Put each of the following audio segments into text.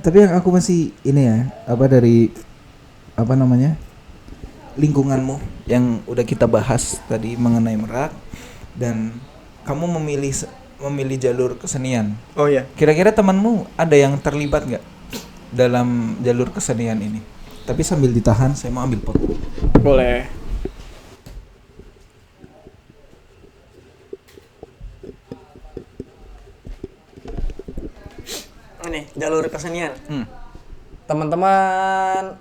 Tapi yang aku masih ini ya, apa dari apa namanya? Lingkunganmu yang udah kita bahas tadi mengenai Merak dan kamu memilih jalur kesenian. Oh iya. Kira-kira temanmu ada yang terlibat nggak dalam jalur kesenian ini? Tapi sambil ditahan, saya mau ambil pot. Boleh. Ini jalur kesenian. Teman-teman,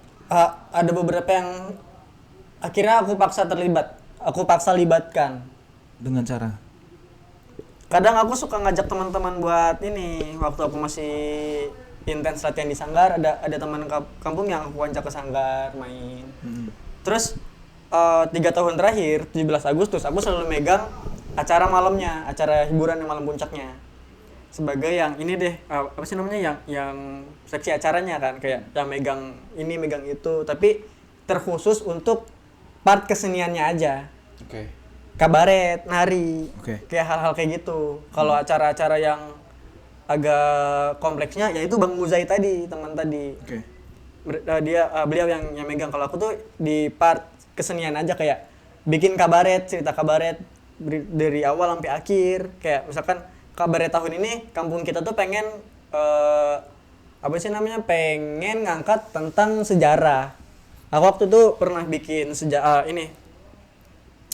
ada beberapa yang akhirnya aku paksa terlibat. Aku paksa libatkan. Dengan cara Kadang aku suka ngajak teman-teman buat ini. Waktu aku masih intens latihan di Sanggar, ada teman kampung yang aku ajak ke Sanggar main. Terus 3 tahun terakhir, 17 Agustus, aku selalu megang acara malamnya, acara hiburan yang malam puncaknya. Sebagai yang ini deh, apa sih namanya, yang seksi acaranya kan, kayak yang megang ini, megang itu, tapi terkhusus untuk part keseniannya aja. Oke. Kabaret, nari, Oke. kayak hal-hal kayak gitu. Kalau acara-acara yang agak kompleksnya, ya itu Bang Muzai tadi, teman tadi. Oke. Beliau yang megang. Kalau aku tuh di part kesenian aja, kayak bikin kabaret, cerita kabaret dari awal sampai akhir. Kayak misalkan kabaret tahun ini kampung kita tuh pengen apa sih namanya, pengen ngangkat tentang sejarah. Aku waktu itu pernah bikin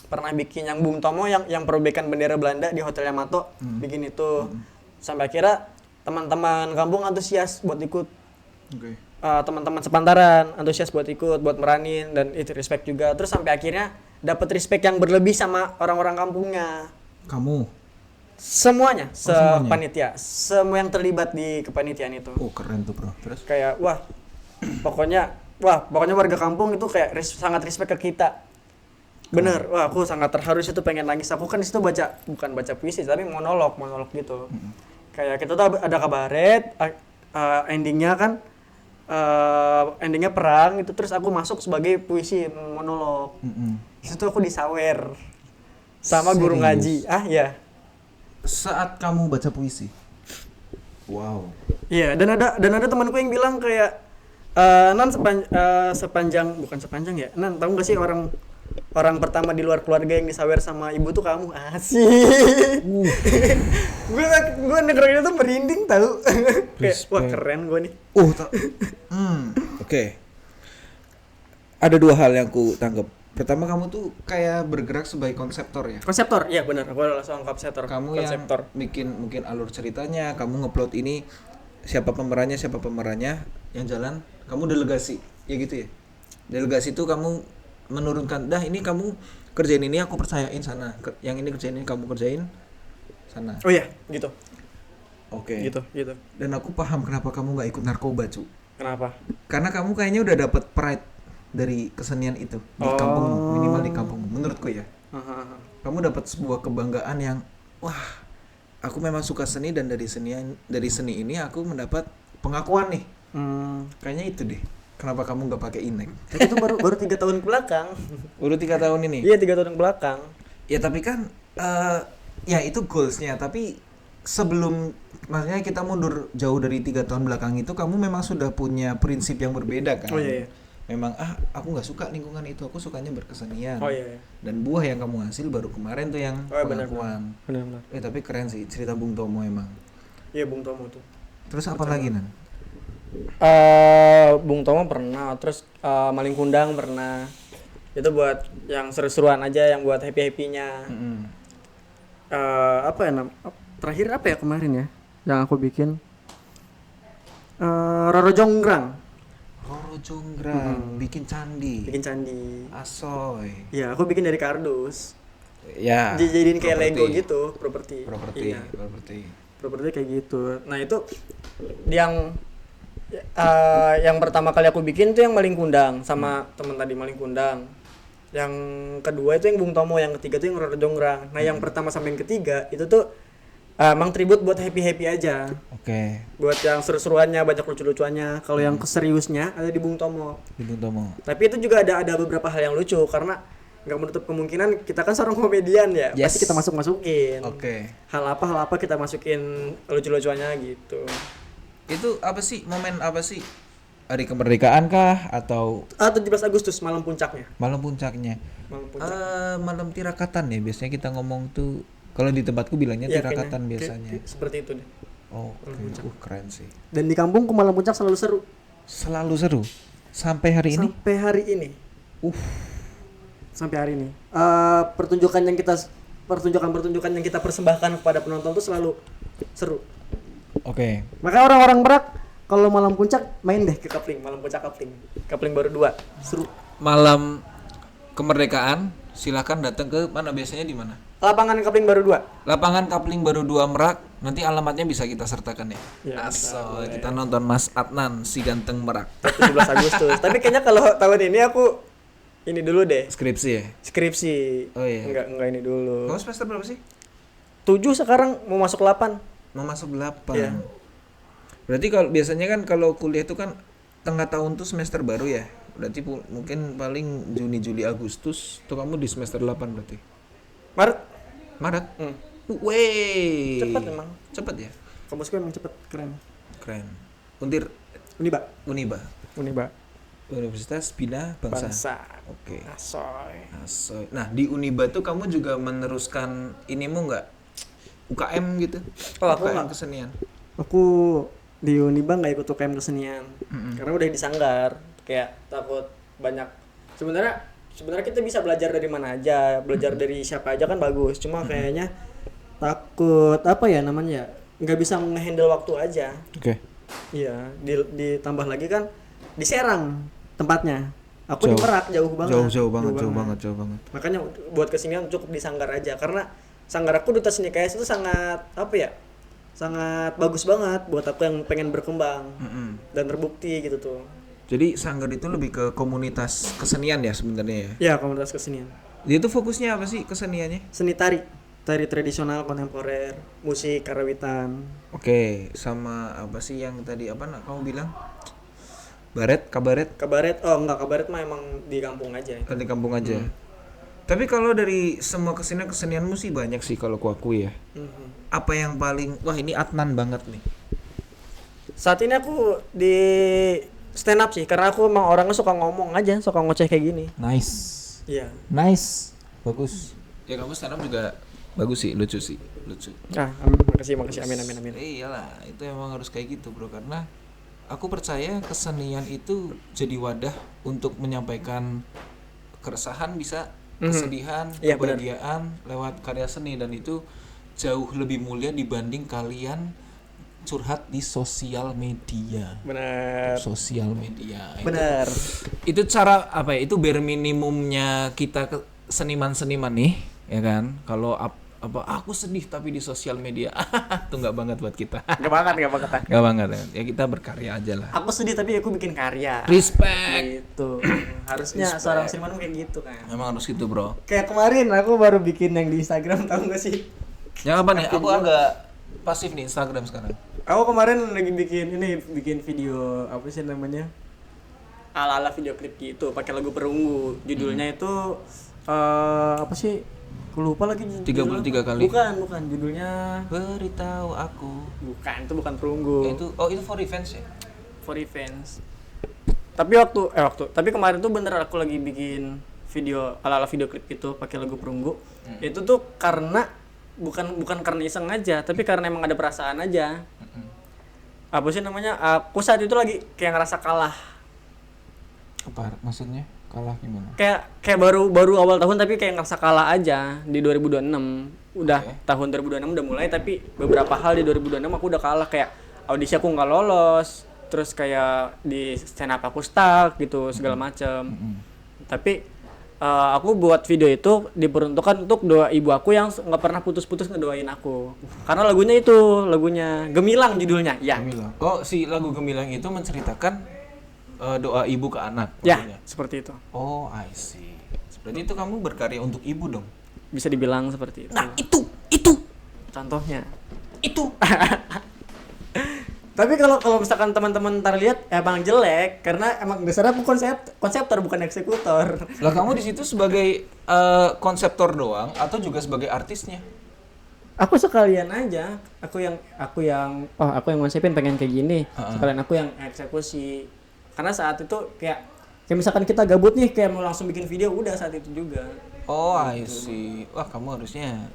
pernah bikin yang Bung Tomo yang perobekan bendera Belanda di Hotel Yamato, bikin itu. Sampai akhirnya teman-teman kampung antusias buat ikut. Oke. Teman-teman sepantaran antusias buat ikut, buat meranin, dan itu respect juga. Terus sampai akhirnya dapat respect yang berlebih sama orang-orang kampungnya. Kamu? Semuanya, semuanya? panitia, semua yang terlibat di kepanitiaan itu. Oh, keren tuh, Bro. Terus? Kayak pokoknya warga kampung itu kayak sangat respect ke kita. Bener, wah aku sangat terharu itu, pengen nangis. Aku kan di situ bukan baca puisi, tapi monolog gitu. Kayak kita tuh ada kabaret, endingnya kan endingnya perang itu, terus aku masuk sebagai puisi monolog. Di situ aku disawer sama guru ngaji. Ya. Saat kamu baca puisi. Wow. Iya, dan ada temanku yang bilang kayak Nan bukan sepanjang ya. Nan, tahu enggak sih orang pertama di luar keluarga yang disawer sama ibu tuh kamu. Asik. Gue denger itu tuh merinding tahu. Kayak wah keren gue nih. Oke. Ada dua hal yang ku tangkap. Pertama, kamu tuh kayak bergerak sebagai konseptor ya. Konseptor, iya benar. Aku adalah seorang konseptor. Kamu yang bikin mungkin alur ceritanya, kamu ngupload ini siapa pemerannya, yang jalan kamu delegasi. Ya gitu ya. Delegasi itu kamu menurunkan, dah ini kamu kerjain ini, aku percayain sana. Yang ini kerjain ini, kamu kerjain sana. Oh iya, gitu. Oke. Gitu. Dan aku paham kenapa kamu nggak ikut narkoba, cu. Kenapa? Karena kamu kayaknya udah dapet pride dari kesenian itu di kampungmu, minimal di kampungmu, menurutku ya. Kamu dapat sebuah kebanggaan yang, wah, aku memang suka seni, dan dari seni ini aku mendapat pengakuan nih. Kayaknya itu deh. Kenapa kamu nggak pakai inek? Tapi itu baru 3 tahun ke belakang. Baru 3 tahun ini? Iya, 3 tahun ke belakang. Ya tapi kan, ya itu goalsnya. Tapi sebelum, maksudnya kita mundur jauh dari 3 tahun belakang itu, kamu memang sudah punya prinsip yang berbeda kan? Oh iya. Memang aku nggak suka lingkungan itu, aku sukanya berkesenian. Oh iya. Dan buah yang kamu hasil baru kemarin tuh yang pengakuan. Benar. Tapi keren sih cerita Bung Tomo emang. Iya, Bung Tomo tuh. Terus apa lagi, Nan? Bung Tomo pernah, terus Maling Kundang pernah. Itu buat yang seru-seruan aja, yang buat happy-happynya. Terakhir apa ya kemarin ya yang aku bikin? Roro Jonggrang. Bikin candi. Asoy. Iya, aku bikin dari kardus. Ya. Jadiin kayak Lego gitu, properti. Iya. Properti kayak gitu. Nah, itu yang pertama kali aku bikin tuh yang Maling Kundang sama teman tadi, Maling Kundang. Yang kedua itu yang Bung Tomo, yang ketiga tuh yang Roro Jonggrang. Nah, yang pertama sampai yang ketiga itu tuh emang tribute buat happy aja. Oke. Buat yang seru-seruannya, banyak lucu-lucuannya. Kalau yang keseriusnya ada di Bung Tomo. Tapi itu juga ada beberapa hal yang lucu, karena nggak menutup kemungkinan kita kan seorang komedian ya. Yes. Pasti kita masukin. Oke. Hal apa kita masukin lucu-lucuannya gitu. Itu apa sih? Momen apa sih? Hari kemerdekaan kah atau 17 Agustus malam puncaknya. malam puncaknya? Malam puncak. Malam tirakatan ya biasanya kita ngomong tuh. Kalau di tempatku bilangnya Iya, tirakatan kayaknya. biasanya. Seperti itu deh. Oh, keren sih. Dan di kampungku malam puncak selalu seru. Selalu seru. Sampai hari ini? Sampai hari ini. Sampai hari ini. Pertunjukan yang kita persembahkan kepada penonton tuh selalu seru. Oke. Maka orang-orang Merak kalau malam puncak main deh ke Kapling, malam puncak Kapling. Kapling baru 2. Seru. Malam kemerdekaan silakan datang ke mana, biasanya di mana? Lapangan Kapling baru 2. Lapangan Kapling baru 2 Merak. Nanti alamatnya bisa kita sertakan ya. Ya, Aso, kita nonton Mas Adnan si ganteng Merak. 17 Agustus. Tapi kayaknya kalau tahun ini aku ini dulu deh. Skripsi ya? Skripsi. Oh iya. Enggak ini dulu. Kamu semester berapa sih? 7 sekarang mau masuk 8. Mau masuk 8. Iya. Berarti kalau biasanya kan kalau kuliah itu kan tengah tahun tuh semester baru ya. Berarti mungkin paling Juni, Juli, Agustus tuh kamu di semester 8 berarti. Maret. Wey. Cepet emang. Cepet ya? Kampusku emang cepet, keren. Untir Uniba. Universitas Bina Bangsa. Oke. Asoy. Nah, di Uniba tuh kamu juga meneruskan inimu nggak? UKM gitu? Oh, aku UKM nggak. kesenian. Aku di Uniba nggak ikut UKM kesenian. Karena udah di Sanggar. Kayak takut banyak. Sebenarnya kita bisa belajar dari mana aja, belajar dari siapa aja kan bagus. Cuma kayaknya takut apa ya namanya? Nggak bisa ngehandle waktu aja. Oke. Iya, ditambah lagi kan di Serang tempatnya. Aku di Merak jauh banget. Jauh banget. Makanya buat kesenian cukup di Sanggar aja karena Sanggar aku Duta Seni KS itu sangat apa ya? Sangat bagus banget buat aku yang pengen berkembang dan terbukti gitu tuh. Jadi Sanggar itu lebih ke komunitas kesenian ya sebenarnya ya? Ya, komunitas kesenian. Dia tuh fokusnya apa sih keseniannya? Seni tari tradisional, kontemporer, musik, karawitan. Oke, sama apa sih yang tadi kamu bilang? Kabaret? Kabaret, oh enggak, kabaret mah emang di kampung aja. Kan di kampung aja. Tapi kalau dari semua kesenianmu sih banyak sih kalau aku ya. Apa yang paling, wah ini Adnan banget nih? Saat ini aku di stand up sih, karena aku emang orangnya suka ngomong aja, suka ngoceh kayak gini. Nice. Iya. Nice. Bagus. Ya kamu stand up juga bagus sih, lucu. Makasih, amin. Iyalah, itu emang harus kayak gitu bro, karena aku percaya kesenian itu jadi wadah untuk menyampaikan keresahan, bisa kesedihan, Iya, kebahagiaan lewat karya seni, dan itu jauh lebih mulia dibanding kalian curhat di sosial media. Benar. Sosial media. Benar. Itu cara apa ya? Itu bare minimumnya kita seniman-seniman nih, ya kan? Kalau aku sedih tapi di sosial media itu nggak banget buat kita. Nggak banget. Ya kita berkarya aja lah. Aku sedih tapi aku bikin karya. Respect. Gitu. Harusnya seorang seniman kayak gitu kan. Memang harus gitu bro. Kayak kemarin aku baru bikin yang di Instagram, tahu nggak sih? Yang apa nih? Aku agak pasif nih Instagram sekarang. Aku kemarin lagi bikin video apa sih namanya? Ala-ala video klip gitu, pakai lagu Perunggu. Judulnya itu apa sih? Aku lupa lagi judulnya. 33 kali. Bukan judulnya. Beritahu aku. Bukan, itu bukan Perunggu. Ya, itu For Revenge ya? For Revenge. Tapi kemarin tuh bener aku lagi bikin video ala-ala video klip itu pakai lagu Perunggu. Itu tuh karena bukan karena iseng aja, tapi karena emang ada perasaan aja. Apa sih namanya? Aku saat itu lagi kayak ngerasa kalah. Apa maksudnya? Kalah gimana? Kayak baru awal tahun tapi kayak ngerasa kalah aja di 2026. Udah tahun 2026 udah mulai, tapi beberapa hal di 2026 aku udah kalah, kayak audisi aku nggak lolos, terus kayak di stand up aku stuck gitu segala macem. Tapi aku buat video itu diperuntukkan untuk doa ibu aku yang nggak pernah putus-putus ngedoain aku. Karena lagunya Gemilang judulnya. Ya. Gemilang. Oh, si lagu Gemilang itu menceritakan doa ibu ke anak. Ya, maksudnya. seperti itu. Oh, I see. Berarti itu kamu berkarya untuk ibu dong? Bisa dibilang seperti itu. Nah, itu. Contohnya. Itu. Tapi kalau misalkan teman-teman ntar lihat emang jelek, karena emang dasarnya aku konseptor bukan eksekutor. Lah kamu di situ sebagai konseptor doang atau juga sebagai artisnya? aku sekalian aja, aku yang ngonsepin pengen kayak gini, sekalian aku yang eksekusi. Karena saat itu kayak misalkan kita gabut nih kayak mau langsung bikin video, udah saat itu juga. Oh, I see. Wah, kamu harusnya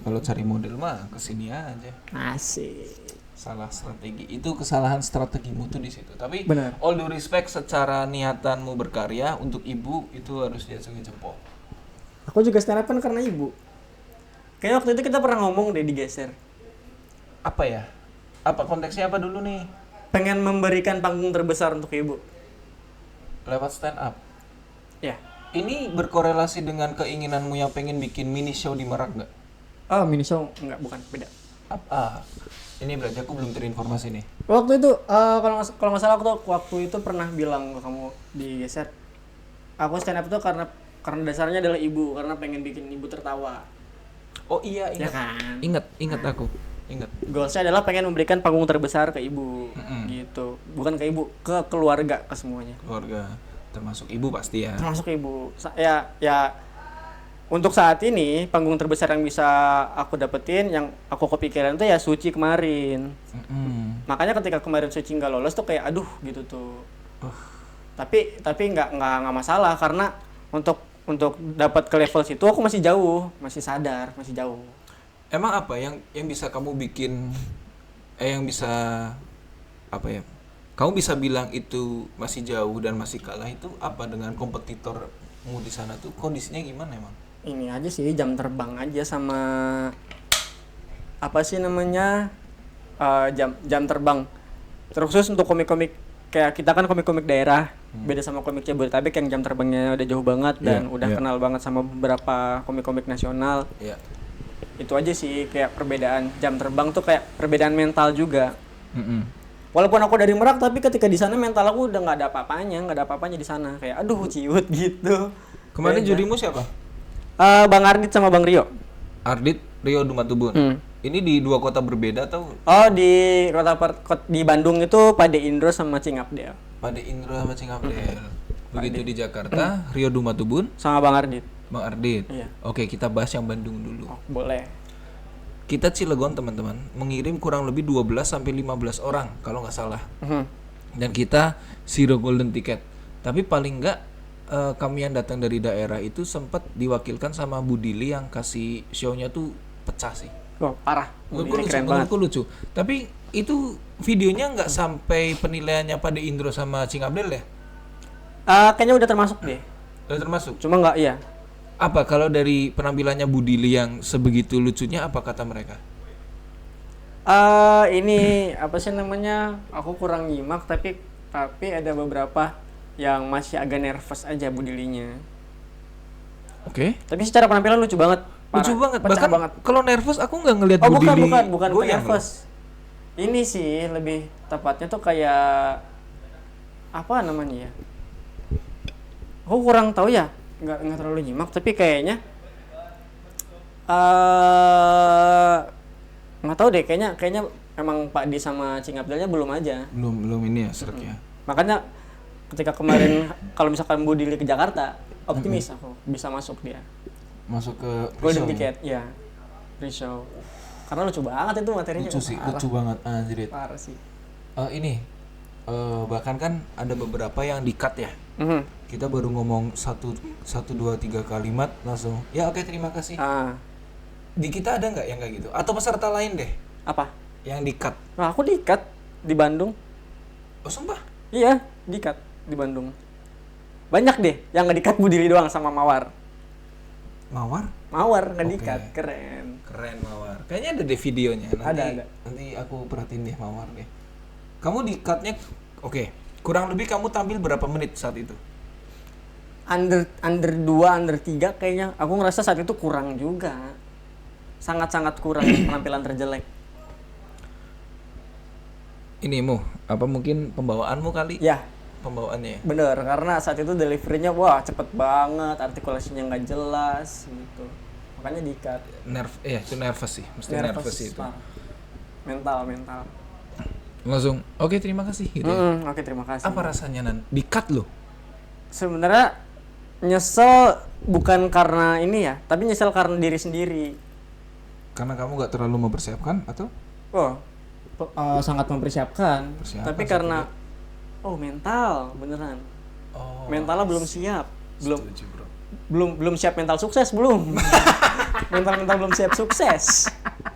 kalau cari model mah kesini aja. Asik. Salah strategi. Itu kesalahan strategimu tuh di situ. Tapi Benar. all due respect, secara niatanmu berkarya untuk ibu itu harus diacungi jempol. Aku juga stand up kan karena ibu. Kayak waktu itu kita pernah ngomong deh digeser. Apa ya? Apa konteksnya apa dulu nih? Pengen memberikan panggung terbesar untuk ibu. Lewat stand up. Ya. Ini berkorelasi dengan keinginanmu yang pengen bikin mini show di Merak nggak? Oh, mini show enggak, bukan, beda. Apa? Ini berarti aku belum terinformasi nih. Waktu itu kalau nggak salah waktu itu pernah bilang ke kamu digeser. Aku stand up itu karena dasarnya adalah ibu, karena pengen bikin ibu tertawa. Oh iya, Ya ingat. kan? Ingat aku. Ingat. Goalsnya adalah pengen memberikan panggung terbesar ke ibu, gitu. Bukan ke ibu, ke keluarga, ke semuanya. Keluarga, termasuk ibu pasti ya. Termasuk ibu. Ya. Untuk saat ini panggung terbesar yang bisa aku dapetin, yang aku kepikiran tuh ya Suci kemarin. Makanya ketika kemarin Suci nggak lolos tuh kayak aduh gitu tuh. Tapi nggak masalah karena untuk dapat ke level situ aku masih jauh, masih sadar, masih jauh. Emang apa yang bisa kamu bikin yang bisa apa ya? Kamu bisa bilang itu masih jauh dan masih kalah itu apa dengan kompetitormu di sana tuh kondisinya gimana emang? Ini aja sih jam terbang aja sama apa sih namanya jam terbang. Terkhusus untuk komik-komik kayak kita kan komik-komik daerah, beda sama komik Jabodetabek yang jam terbangnya udah jauh banget dan udah kenal banget sama beberapa komik-komik nasional. Itu aja sih kayak perbedaan jam terbang tuh kayak perbedaan mental juga. Walaupun aku dari Merak tapi ketika di sana mental aku udah nggak ada apa-apanya di sana kayak aduh ciut gitu. Kemarin jurimu siapa? Bang Ardit sama Bang Rio. Ardit, Rio Dumatubun. Ini di dua kota berbeda atau? Oh, di di Bandung itu Pade Indro sama Cingabdel. Pade Indro sama Cingabdel. Begitu di Jakarta, Rio Dumatubun sama Bang Ardit. Bang Ardit. Iya. Oke, kita bahas yang Bandung dulu. Oh, boleh. Kita Cilegon teman-teman mengirim kurang lebih 12 sampai 15 orang kalau nggak salah. Dan kita Zero Golden Ticket. Tapi paling nggak kami yang datang dari daerah itu sempat diwakilkan sama Budili yang kasih show-nya tuh pecah sih. Oh, parah. Menurutku lucu. Tapi itu videonya nggak sampai penilaiannya pada Indro sama Cing Abdel ya? Kayaknya udah termasuk deh. Udah termasuk? Cuma nggak, iya. Apa kalau dari penampilannya Budili yang sebegitu lucunya apa kata mereka? Ini apa sih namanya? Aku kurang nyimak tapi ada beberapa yang masih agak nervous aja Budilinya. Oke. Tapi secara penampilan lucu banget. Lucu banget. Bahkan banget. Kalau nervous aku nggak ngelihat Budili. Bukan nervous. Ini sih lebih tepatnya tuh kayak apa namanya ya? Aku kurang tahu ya. Nggak terlalu nyimak tapi kayaknya nggak tahu deh kayaknya emang Pak Di sama Cing Abdelnya belum aja. Belum ini ya seretnya. Makanya ketika kemarin kalau misalkan Budili ke Jakarta, optimis aku bisa masuk dia. Masuk ke Golden Ticket, ya. Pre-show. Karena lucu banget itu materinya. Lucu banget anjir. Parah sih. Bahkan kan ada beberapa yang di-cut ya. Kita baru ngomong 1 2 3 kalimat langsung. Ya oke, terima kasih. Di kita ada nggak yang kayak gitu? Atau peserta lain deh? Apa? Yang di-cut. Nah, aku di-cut di Bandung. Oh, sumpah? Iya, di-cut di Bandung. Banyak deh yang nggak di-cut Budili doang sama Mawar. Mawar nggak di-cut, keren Mawar. Kayaknya ada deh videonya. Ada. Nanti aku perhatiin deh Mawar deh. Kamu di-cutnya kurang lebih kamu tampil berapa menit saat itu? Under 2, under 3 kayaknya. Aku ngerasa saat itu kurang juga. Sangat-sangat kurang penampilan terjelek. Inimu, apa mungkin pembawaanmu kali? Ya. Pembawaannya. Bener, karena saat itu deliverynya wah cepet banget, artikulasinya nggak jelas gitu. Makanya di-cut. Itu nervous sih, mesti nervous itu. Mental. Langsung, oke, terima kasih gitu. Oke, terima kasih. Apa rasanya di-cut loh? Sebenarnya nyesel bukan karena ini ya, tapi nyesel karena diri sendiri. Karena kamu nggak terlalu mempersiapkan atau? Sangat mempersiapkan. Tapi karena mental beneran. Mentalnya belum siap. Setuju, bro. Belum siap mental sukses belum. mental belum siap sukses.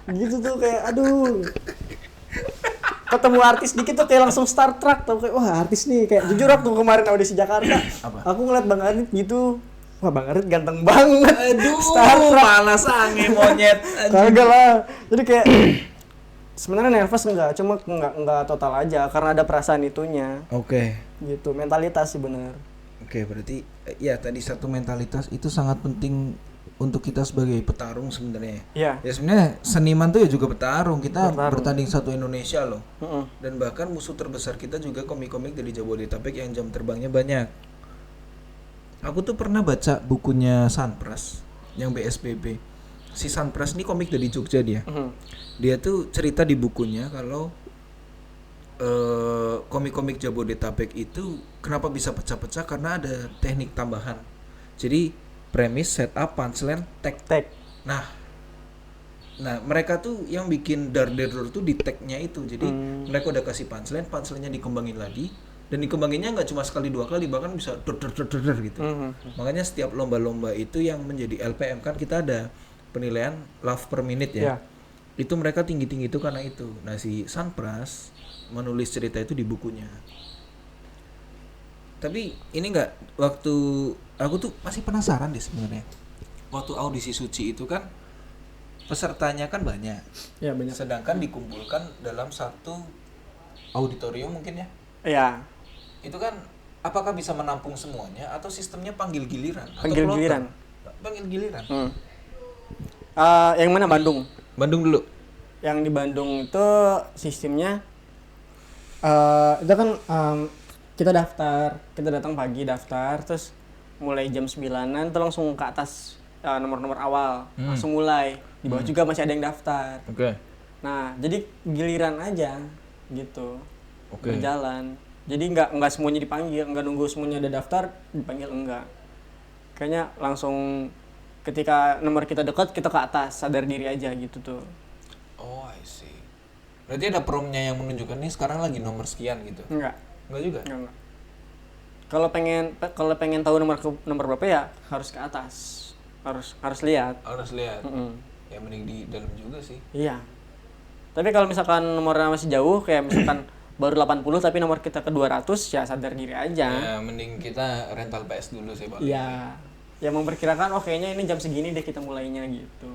Gitu tuh kayak aduh. Ketemu artis dikit tuh kayak langsung Star Trek tuh kayak wah artis nih kayak jujur waktu kemarin audisi Jakarta. Aku ngeliat Bang Arit gitu. Wah Bang Arit ganteng banget. Aduh, Star Trek. malah sange monyet. Kagak lah. Jadi kayak sebenarnya nervous enggak, cuma enggak total aja karena ada perasaan itunya. Oke. Gitu, mentalitas sih benar. Oke, berarti ya tadi satu mentalitas itu sangat penting untuk kita sebagai petarung sebenarnya. Iya. Ya sebenarnya seniman tuh ya juga petarung. Kita bertanding satu Indonesia loh. Dan bahkan musuh terbesar kita juga komik-komik dari Jabodetabek yang jam terbangnya banyak. Aku tuh pernah baca bukunya Sunpress yang BSPB. Si Sunpress ini komik dari Jogja dia. Dia tuh cerita di bukunya kalau komik-komik Jabodetabek itu kenapa bisa pecah-pecah karena ada teknik tambahan. Jadi premis, setup, punchline, tag. Nah mereka tuh yang bikin dar tuh di tagnya itu. Jadi mereka udah kasih punchline-nya dikembangin lagi dan dikembanginnya nggak cuma sekali dua kali bahkan bisa der gitu. Makanya setiap lomba-lomba itu yang menjadi LPM kan kita ada penilaian love per minute ya. Itu mereka tinggi-tinggi itu karena itu. Nah si Sunpress menulis cerita itu di bukunya. Tapi ini nggak, waktu aku tuh masih penasaran deh sebenarnya. Waktu audisi Suci itu kan pesertanya kan banyak. Ya banyak. Sedangkan dikumpulkan dalam satu auditorium mungkin ya. Iya. Itu kan apakah bisa menampung semuanya atau sistemnya panggil giliran? Panggil giliran. Panggil giliran. Yang mana Bandung? Bandung dulu. Yang di Bandung itu sistemnya itu kan kita datang pagi daftar, terus mulai jam 9-an itu langsung ke atas nomor-nomor awal, langsung mulai. Di bawah juga masih ada yang daftar. Oke. Nah, jadi giliran aja gitu. Berjalan. Jadi nggak semuanya dipanggil, nggak nunggu semuanya ada daftar dipanggil, enggak. Kayaknya langsung ketika nomor kita dekat kita ke atas, sadar diri aja gitu tuh. Oh, I see. Berarti ada promnya yang menunjukkan nih sekarang lagi nomor sekian gitu. Enggak juga. Enggak. Kalau pengen tahu nomor berapa ya harus ke atas. Harus lihat. Harus lihat. Ya mending di dalam juga sih. Iya. Tapi kalau misalkan nomornya masih jauh kayak misalkan baru 80 tapi nomor kita ke 200 ya sadar diri aja. Ya mending kita rental PS dulu sih Pak. Iya. Ya memperkirakan kayaknya ini jam segini deh kita mulainya gitu.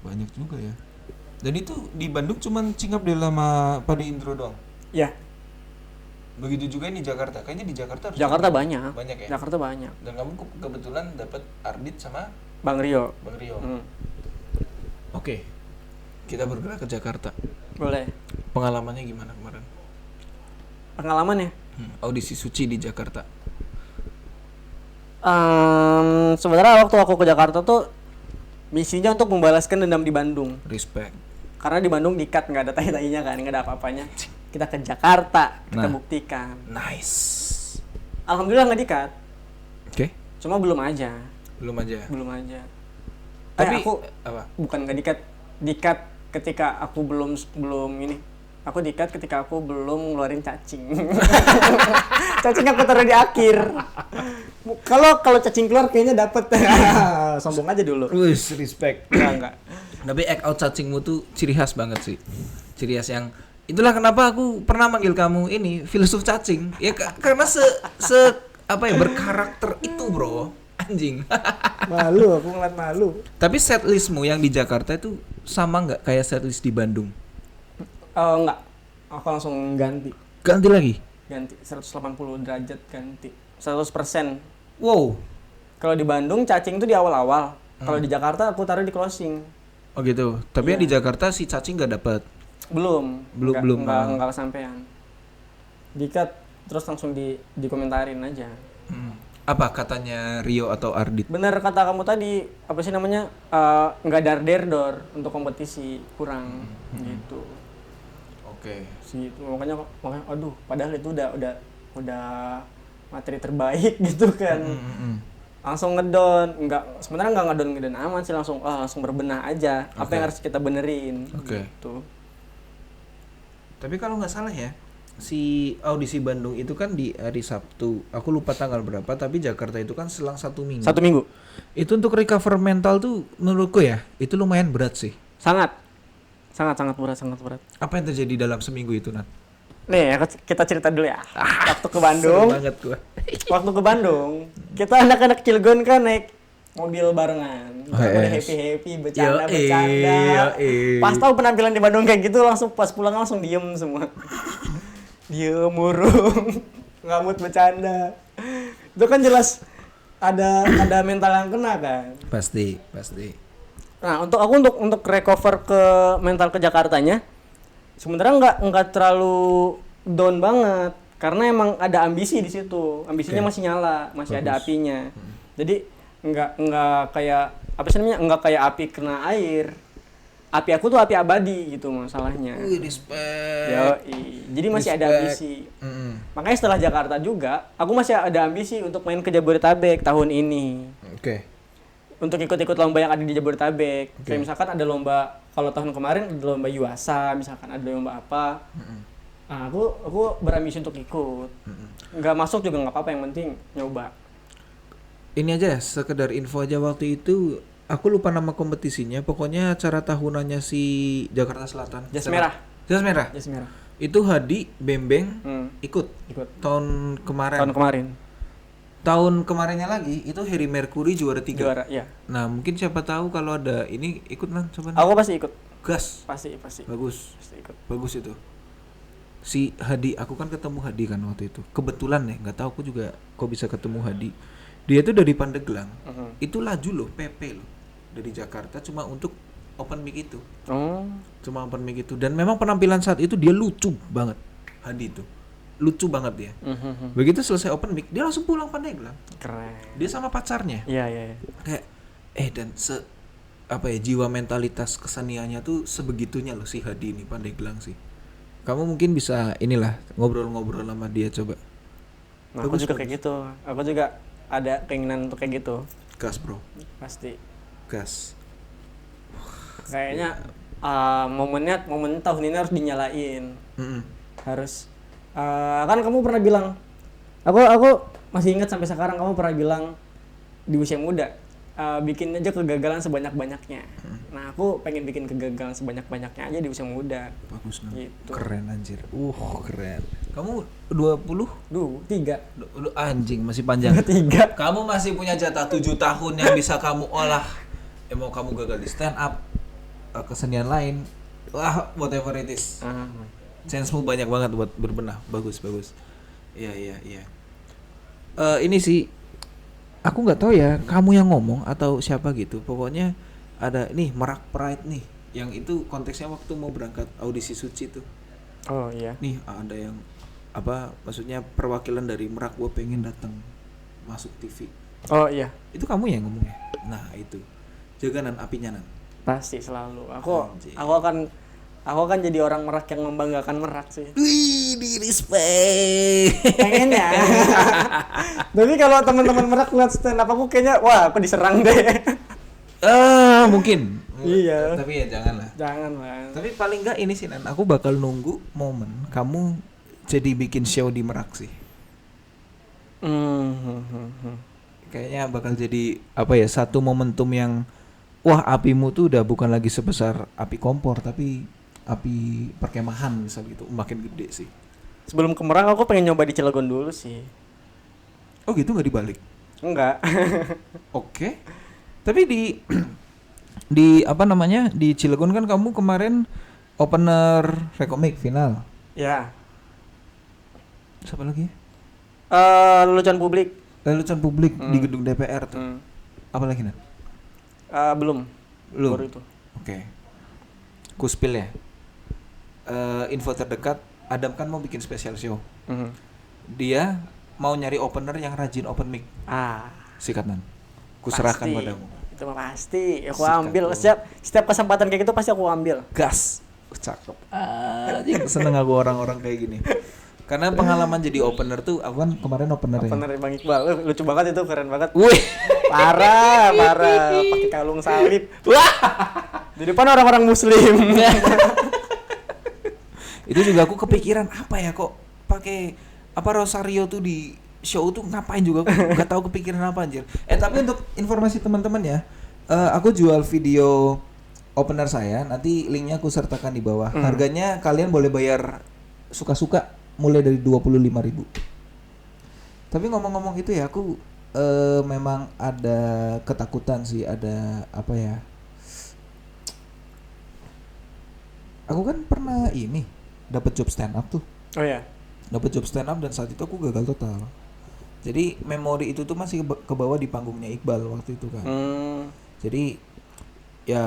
Banyak juga ya. Dan itu di Bandung cuman Cingap Dela sama Pade Indro doang? Iya. Begitu juga di Jakarta. Kayaknya di Jakarta banyak. Banyak ya? Jakarta banyak. Dan kamu kebetulan dapat Ardit sama Bang Rio. Oke. Kita bergerak ke Jakarta. Boleh. Pengalamannya gimana kemarin? Pengalaman ya? Audisi Suci di Jakarta. Sebenarnya waktu aku ke Jakarta tuh misinya untuk membalaskan dendam di Bandung. Respect. Karena di Bandung di-cut, nggak ada tai-tainya kan, nggak ada apa-apanya. Kita ke Jakarta, kita buktikan. Nice. Alhamdulillah nggak di-cut. Oke. Cuma belum aja. Belum aja. Tapi aku apa? Bukan nggak di-cut. Di-cut ketika aku belum ini. Aku di-cut ketika aku belum ngeluarin cacing. Cacing aku taruh di akhir. Kalau cacing keluar kayaknya dapet. Sombong aja dulu. Respect. Enggak. Tapi act out cacingmu tuh ciri khas banget sih. Ciri khas yang itulah kenapa aku pernah manggil kamu ini filsuf cacing. Ya karena berkarakter itu, bro. Anjing. Malu, aku ngeliat malu. Tapi setlistmu yang di Jakarta itu sama nggak kayak setlist di Bandung? Enggak. Aku langsung ganti. Ganti lagi? Ganti 180 derajat ganti. 100%. Wow. Kalau di Bandung cacing itu di awal-awal. Kalau di Jakarta aku taruh di closing. Oh gitu. Tapi yang di Jakarta si cacing nggak dapat. Belum nggak kesampean. Di-cut terus langsung dikomentarin aja. Apa katanya Rio atau Ardit? Bener kata kamu tadi, apa sih namanya, nggak dar-der-dor untuk kompetisi, kurang gitu. Oke. Gitu. Makanya aduh, padahal itu udah materi terbaik gitu kan. langsung ngedon, sebenarnya nggak ngedon aman sih, langsung berbenah aja apa yang harus kita benerin. Gitu. Tapi kalau nggak salah ya, si audisi Bandung itu kan di hari Sabtu, aku lupa tanggal berapa, tapi Jakarta itu kan selang 1 minggu. 1 minggu. Itu untuk recover mental tuh menurutku ya, itu lumayan berat sih. Sangat berat. Apa yang terjadi dalam seminggu itu, Nat? Nih, kita cerita dulu ya. Waktu ke Bandung. Seru banget gua. Waktu ke Bandung, kita anak-anak Cilegon kan naik mobil barengan. Udah happy bercanda. Pas tahu penampilan di Bandung kayak gitu, langsung pas pulang langsung diem semua. Diem murung. Nggak mood bercanda. Itu kan jelas ada mental yang kena kan. Pasti. Nah, untuk recover ke mental ke Jakartanya, sebenarnya nggak terlalu down banget karena emang ada ambisi di situ. Ambisinya masih nyala, masih ada apinya. Jadi nggak kayak apa sih namanya? Nggak kayak api kena air. Api aku tuh api abadi gitu masalahnya. Respect. Jadi masih ada ambisi. Makanya setelah Jakarta juga, aku masih ada ambisi untuk main ke Jabodetabek tahun ini. Oke. Untuk ikut-ikut lomba yang ada di Jabodetabek. Kayak misalkan ada lomba, kalau tahun kemarin ada lomba Yuasa, misalkan ada lomba apa. Nah, aku berambisi untuk ikut. Nggak masuk juga nggak apa-apa, yang penting nyoba. Ini aja sekedar info aja, waktu itu aku lupa nama kompetisinya, pokoknya acara tahunannya si Jakarta Selatan. Jas Merah. Itu Hadi, Bembeng ikut. Tahun kemarinnya lagi itu Harry Mercury juara 3. Iya. Nah, mungkin siapa tahu kalau ada ini ikut lah coba. Aku pasti ikut. Gas. Pasti. Bagus. Pasti ikut. Bagus itu. Si Hadi, aku kan ketemu Hadi kan waktu itu. Kebetulan nih, nggak tahu aku juga kok bisa ketemu Hadi. Dia tuh dari Pandeglang. Itu laju loh, PP loh. Dari Jakarta cuma untuk open mic itu. Cuma open mic itu, dan memang penampilan saat itu dia lucu banget. Hadi itu. Lucu banget dia. Begitu selesai open mic, dia langsung pulang Pandeglang. Keren. Dia sama pacarnya. Iya. Kayak dan jiwa mentalitas keseniannya tuh sebegitunya loh si Hadi ini, Pandeglang sih. Kamu mungkin bisa inilah ngobrol-ngobrol sama dia coba. Nah, aku juga kayak gitu. Aku juga ada keinginan untuk kayak gitu. Gas, bro. Pasti. Gas. Kayaknya momen tahun ini harus dinyalain. Harus kan kamu pernah bilang, aku masih ingat sampai sekarang, kamu pernah bilang di usia muda bikin aja kegagalan sebanyak-banyaknya. Nah, aku pengen bikin kegagalan sebanyak-banyaknya aja di usia muda. Bagus nih. Gitu. Keren anjir. Keren. Kamu 20? 3. Anjing, masih panjang. 3. Kamu masih punya jatah 7 tahun yang bisa kamu olah. Mau kamu gagal di stand up, kesenian lain, whatever it is. Chance-mu banyak banget buat berbenah. Bagus. Iya. Ini sih, aku nggak tahu ya, kamu yang ngomong atau siapa gitu. Pokoknya ada nih Merak Pride nih, yang itu konteksnya waktu mau berangkat audisi Suci tuh. Oh iya. Nih ada yang maksudnya perwakilan dari Merak, gue pengen datang masuk TV. Oh iya. Itu kamu yang ngomongnya. Nah itu, jaga Nan, apinya Nan. Pasti selalu. Aku akan jadi orang Merak yang membanggakan Merak sih. Wih, di respect. Pengennya. Tapi kalau teman-teman Merak lihat stand up aku, kayaknya wah aku diserang deh. Mungkin. Iya. Tapi ya janganlah. Tapi paling enggak ini sih Nan, aku bakal nunggu momen kamu jadi bikin show di Merak sih. Kayaknya bakal jadi satu momentum yang apimu tuh udah bukan lagi sebesar api kompor, tapi api perkemahan misal gitu, makin gede sih. Sebelum ke Merak aku pengen nyoba di Cilegon dulu sih. Oh gitu, nggak dibalik? Enggak. Oke. Tapi di di Cilegon kan kamu kemarin opener Rekomik final. Ya. Siapa lagi? Lelucon publik di gedung DPR tuh. Apa lagi Nan? Belum. Baru itu. Oke. Kuspil ya. Info terdekat, Adam kan mau bikin special show. Dia mau nyari opener yang rajin open mic. Sikat Nan. Kuserahkan padamu. Itu mah pasti. Aku ambil setiap kesempatan kayak gitu pasti aku ambil. Gas. Cakep. Seneng aku orang-orang kayak gini. Karena pengalaman jadi opener tuh, aku kan kemarin opener ya. Opener Bang Iqbal, lucu banget itu, keren banget. Wih, Parah, pakai kalung salib. Wah, di depan orang-orang Muslim. itu juga aku kepikiran apa ya kok pakai apa rosario tuh di show tuh ngapain juga, aku nggak tahu kepikiran apa anjir. Tapi untuk informasi teman-teman ya, aku jual video opener saya, nanti linknya aku sertakan di bawah. Harganya kalian boleh bayar suka-suka, mulai dari 25.000. Tapi ngomong-ngomong itu ya, aku memang ada ketakutan sih, ada apa ya? Aku kan pernah ini dapat job stand up tuh. Oh ya. Dapat job stand up dan saat itu aku gagal total. Jadi memori itu tuh masih kebawa di panggungnya Iqbal waktu itu kan. Jadi ya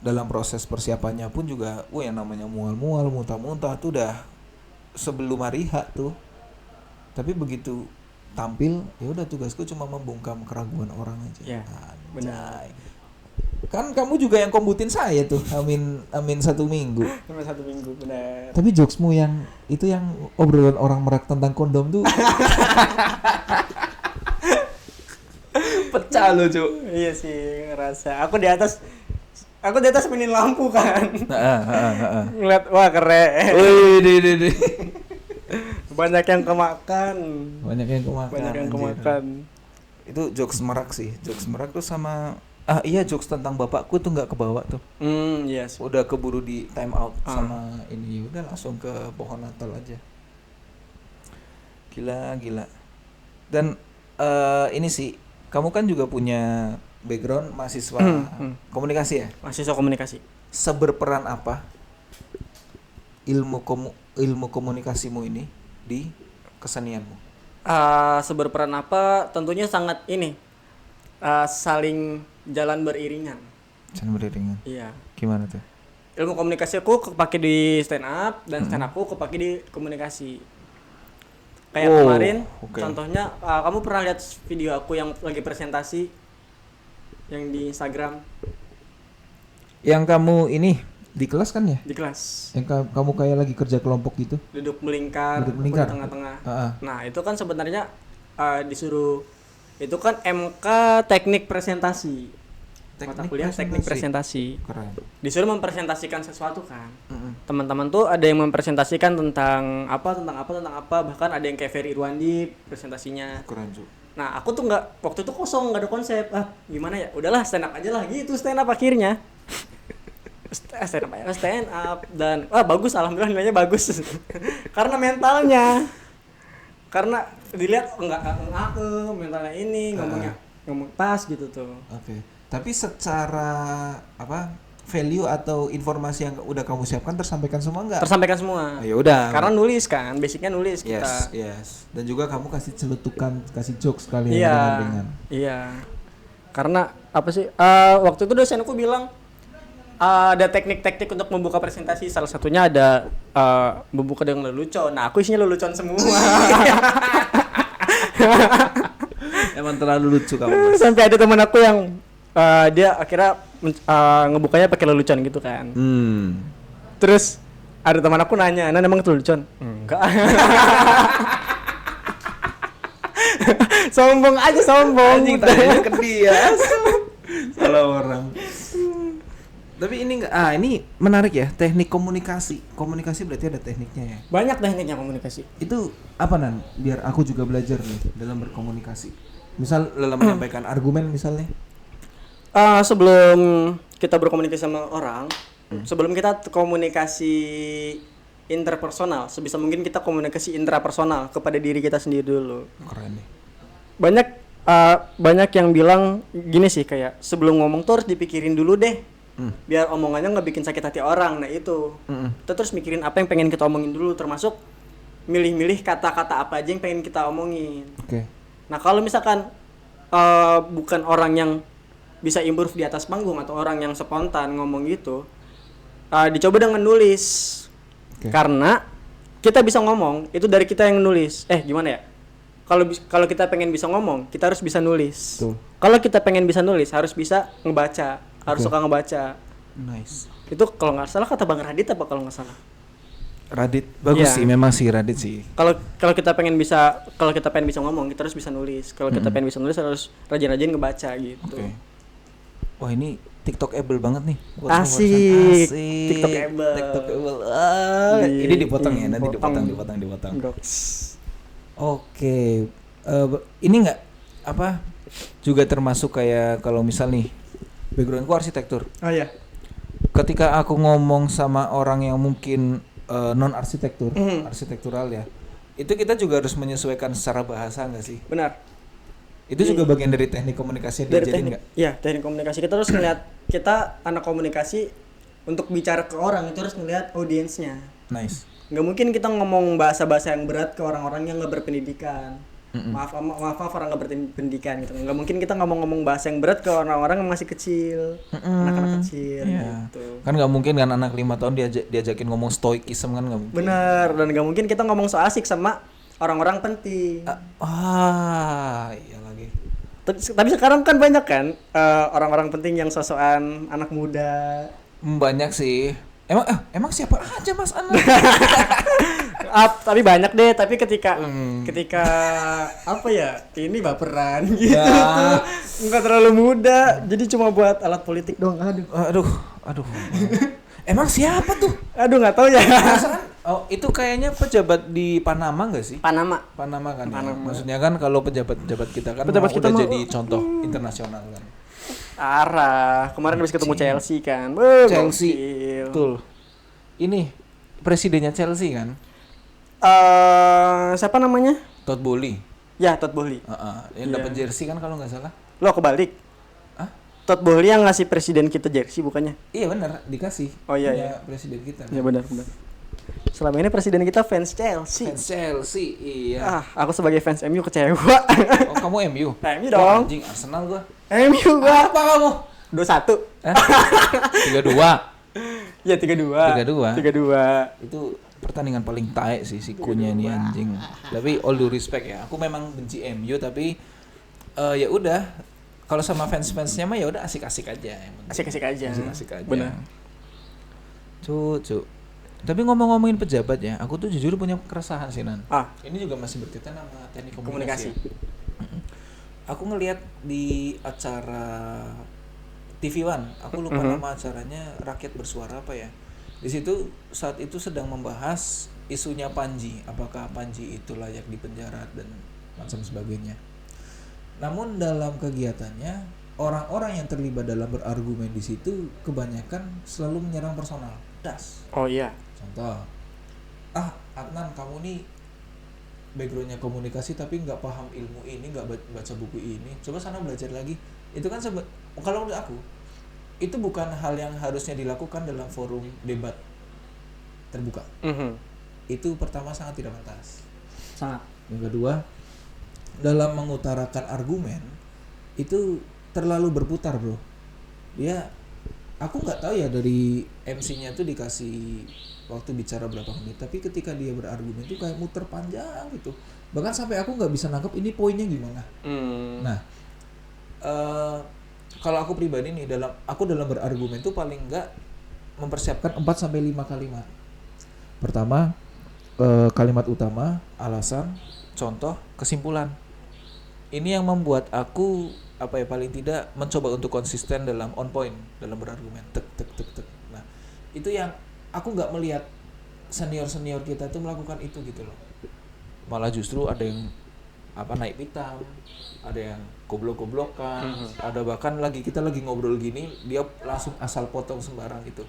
dalam proses persiapannya pun juga, yang namanya mual-mual, muntah-muntah tuh udah sebelum hari H tuh. Tapi begitu tampil, ya udah tugasku cuma membungkam keraguan orang aja. Ya, benar. Kan kamu juga yang kombutin saya tuh, amin 1 minggu. Cuma 1 minggu, benar. Tapi jokesmu yang itu, yang obrolan orang Merak tentang kondom tuh pecah lo, Cuk. Iya sih, ngerasa. Aku di atas mainin lampu kan. Ngeliat, wah keren. Wih, Banyak yang kemakan. Banyak yang kemakan. Itu jokes Merak sih. Jokes Merak tuh sama jokes tentang bapakku tuh nggak kebawa tuh. Yes. Udah keburu di time out sama ini, udah langsung ke pohon Natal aja. Gila. Dan ini sih, kamu kan juga punya background mahasiswa komunikasi ya? Mahasiswa komunikasi. Seberperan apa ilmu komunikasimu ini di kesenianmu? Seberperan apa? Tentunya sangat ini saling jalan beriringan. Iya. Gimana tuh? Ilmu komunikasi aku kepake di stand up dan stand up aku kepake di komunikasi. Kayak kemarin, contohnya kamu pernah lihat video aku yang lagi presentasi yang di Instagram? Yang kamu ini di kelas kan ya? Di kelas. Yang kamu kayak lagi kerja kelompok gitu? Duduk melingkar. Di tengah-tengah. Nah, itu kan sebenarnya disuruh, itu kan MK teknik presentasi. Mata kuliah teknik presentasi. Keren. Disuruh mempresentasikan sesuatu kan. Teman-teman tuh ada yang mempresentasikan tentang apa, bahkan ada yang kayak Ferry Irwandi presentasinya. Keren juga. Nah, aku tuh waktu itu kosong, nggak ada konsep. Gimana ya? Udahlah stand up aja lah gitu, stand up akhirnya. Stand up dan bagus, alhamdulillah nilainya bagus. Karena mentalnya. Karena dilihat enggak mentalnya ini ngomong pas gitu tuh. Oke. Tapi secara value atau informasi yang udah kamu siapkan tersampaikan semua enggak? Tersampaikan semua. Ya udah. Karena nulis kan, basicnya nulis kita. Yes. Dan juga kamu kasih celutukan, kasih jokes kali dengan. Iya. Karena apa sih? Waktu itu dosen aku bilang ada teknik-teknik untuk membuka presentasi. Salah satunya ada membuka dengan lelucon. Nah, aku isinya lelucon semua. Emang terlalu lucu kamu. Sampai ada teman aku yang dia akhirnya ngebukanya pakai lelucon gitu kan. Terus ada teman aku nanya, emang itu lelucon? Enggak. Sombong. Anjing, tanya ke dia. Salah orang. Tapi ini enggak, ini menarik ya, teknik komunikasi. Komunikasi berarti ada tekniknya ya? Banyak tekniknya komunikasi. Itu apa, Nan? Biar aku juga belajar nih dalam berkomunikasi. Misal dalam menyampaikan argumen misalnya. Sebelum kita berkomunikasi sama orang, sebelum kita komunikasi interpersonal, sebisa mungkin kita komunikasi intrapersonal kepada diri kita sendiri dulu. Keren nih. Banyak yang bilang gini sih, kayak sebelum ngomong tuh harus dipikirin dulu deh. Biar omongannya nggak bikin sakit hati orang. Nah itu kita terus mikirin apa yang pengen kita omongin dulu, termasuk milih-milih kata-kata apa aja yang pengen kita omongin. Nah kalau misalkan bukan orang yang bisa improve di atas panggung atau orang yang spontan ngomong gitu, dicoba dengan nulis. Karena kita bisa ngomong itu dari kita yang nulis. Gimana ya? Kalau kita pengen bisa ngomong, kita harus bisa nulis. Kalau kita pengen bisa nulis, harus bisa ngebaca. Harus suka ngebaca. Nice. Itu kalau nggak salah kata Bang Radit apa kalau nggak salah? Radit bagus Iya. sih, memang sih Radit sih. Kalau kita pengen bisa ngomong, kita harus bisa nulis. Kalau kita pengen bisa nulis harus rajin-rajin ngebaca gitu. Oke. Wah, ini TikTokable banget nih. Asik. Asik. TikTokable. Ini dipotong ya, nanti Potong. dipotong. Goks. Oke. Ini enggak apa juga termasuk kayak kalau misal nih backgroundku arsitektur. Oh iya. Ketika aku ngomong sama orang yang mungkin non arsitektural ya, itu kita juga harus menyesuaikan secara bahasa nggak sih? Benar. Itu juga bagian dari teknik komunikasi yang Dari diajarin teknik. nggak? Iya, teknik komunikasi. Kita harus ngeliat, kita anak komunikasi untuk bicara ke orang itu harus ngeliat audiensnya. Nice. Nggak mungkin kita ngomong bahasa-bahasa yang berat ke orang-orang yang nggak berpendidikan. Maaf orang nggak berpendidikan gitu. Nggak mungkin kita ngomong bahasa yang berat ke orang-orang yang masih kecil, anak-anak kecil Iya. gitu. Kan nggak mungkin kan anak 5 tahun diajakin ngomong stoikism kan nggak mungkin. Bener, dan nggak mungkin kita ngomong so asik sama orang-orang penting. Iya lagi. Tapi sekarang kan banyak kan orang-orang penting yang sosokan anak muda. Banyak sih. Emang siapa aja Mas Ana? Tapi banyak deh, tapi ketika apa ya, ini baperan gitu. Ya. Nggak terlalu muda, jadi cuma buat alat politik doang. Aduh. Emang siapa tuh? Aduh, nggak tahu ya. Oh, itu kayaknya pejabat di Panama nggak sih? Panama Panama kan. Ya? Panama. Maksudnya kan kalau pejabat kita kan Pejabat kita udah mau- jadi contoh internasional kan. kemarin habis ketemu Chelsea kan. Chelsea. Gokil. Betul. Ini presidennya Chelsea kan? Siapa namanya? Todd Bowley. Ya, Todd Bowley. Yang dapat jersey kan kalau nggak salah. Lo kebalik. Hah? Todd Bowley yang ngasih presiden kita jersey bukannya? Iya benar, dikasih. Oh, iya, Punya iya. presiden kita. Ya benar. Selama ini presiden kita fans Chelsea. Fans Chelsea, iya. Aku sebagai fans MU kecewa. Oh, kamu MU? MU Wah, dong. anjing, Arsenal gua. MU gua. Apa kamu? 2-1. 3-2. Ya 3-2. 3-2. Itu pertandingan paling taek sih si Kunya ini anjing. Tapi all due respect ya. Aku memang benci MU tapi ya udah. Kalau sama fans-fansnya mah ya udah asik-asik aja. Asik-asik aja. Asik-asik aja. Benar. Cuk. Tapi ngomongin pejabat ya, aku tuh jujur punya keresahan sih Nan. Ini juga masih berkaitan sama teknik komunikasi. Ya. Aku ngelihat di acara TV One, aku lupa nama acaranya, Rakyat Bersuara apa ya. Di situ saat itu sedang membahas isunya Panji, apakah Panji itu layak dipenjara dan macam sebagainya. Namun dalam kegiatannya, orang-orang yang terlibat dalam berargumen di situ kebanyakan selalu menyerang personal. Das. Oh iya. Contoh, Adnan kamu nih backgroundnya komunikasi tapi nggak paham ilmu ini, nggak baca buku ini, coba sana belajar lagi. Itu kan kalau menurut aku itu bukan hal yang harusnya dilakukan dalam forum debat terbuka. Itu pertama sangat tidak pantas. Sangat. Yang kedua, dalam mengutarakan argumen itu terlalu berputar bro. Aku nggak tahu ya dari MC-nya tuh dikasih waktu bicara berapa menit, tapi ketika dia berargumen itu kayak muter panjang gitu. Bahkan sampai aku nggak bisa nangkep ini poinnya gimana. Nah, kalau aku pribadi nih dalam berargumen tuh paling nggak mempersiapkan 4-5 kalimat. Pertama, kalimat utama, alasan, contoh, kesimpulan. Ini yang membuat aku paling tidak mencoba untuk konsisten dalam on point dalam berargumen. Tek. Nah, itu yang aku nggak melihat senior kita tuh melakukan itu gitu loh. Malah justru ada yang naik pitam, ada yang goblok-goblokan, ada bahkan kita lagi ngobrol gini dia langsung asal potong sembarang gitu.